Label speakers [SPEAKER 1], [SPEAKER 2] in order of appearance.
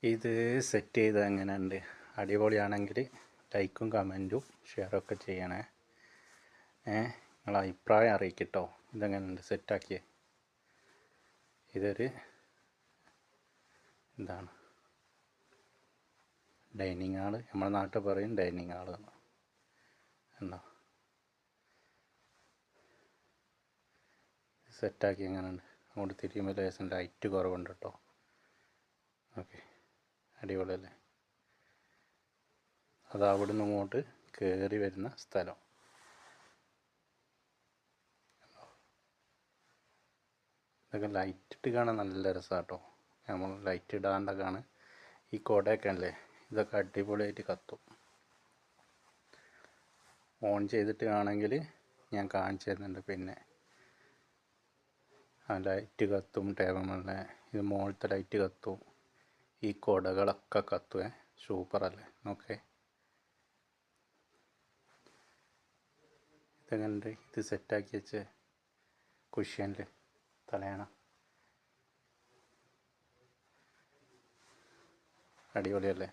[SPEAKER 1] ഇത് സെറ്റ് ചെയ്ത് എങ്ങനെയുണ്ട്? അടിപൊളിയാണെങ്കിൽ ലൈക്കും കമൻറ്റും ഷെയറൊക്കെ ചെയ്യണേ. നിങ്ങളെ അഭിപ്രായം അറിയിക്കട്ടോ. ഇതെങ്ങനെയുണ്ട് സെറ്റാക്കിയേ? ഇതൊരു എന്താണ് ഡൈനിങ് ഹാള്, നമ്മുടെ നാട്ടിൽ പറയും ഡൈനിങ് ഹാള് എന്നോ. സെറ്റാക്കി എങ്ങനെയുണ്ട്? അങ്ങോട്ട് തിരിയുമ്പോൾ ലേശം ലൈറ്റ് കുറവുണ്ട് കേട്ടോ. ഓക്കെ, അടിപൊളിയല്ലേ? അത് അവിടെ നിന്ന് ഇങ്ങോട്ട് കയറി വരുന്ന സ്ഥലം. ഇതൊക്കെ ലൈറ്റ് ഇട്ട് കാണാൻ നല്ല രസമാണ് കേട്ടോ. നമ്മൾ ലൈറ്റ് ഇടാണ്ടൊക്കെയാണ്. ഈ കുടയൊക്കെ അല്ലേ, ഇതൊക്കെ അടിപൊളിയായിട്ട് കത്തും. ഓൺ ചെയ്തിട്ട് ആണെങ്കിൽ ഞാൻ കാണിച്ചു തരുന്നുണ്ട്. പിന്നെ ആ ലൈറ്റ് കത്തും, ടേബിളിലെ ഇത് മുകളിലത്തെ ലൈറ്റ് കത്തും, ഈ കുടകളൊക്കെ കത്തുവേ. സൂപ്പറല്ലേ? ഓക്കെ, ഇതെങ്ങനെയുണ്ട്? ഇത് സെറ്റാക്കി വെച്ച് കുഷ്യനിൽ തലയണ അടിപൊളിയല്ലേ?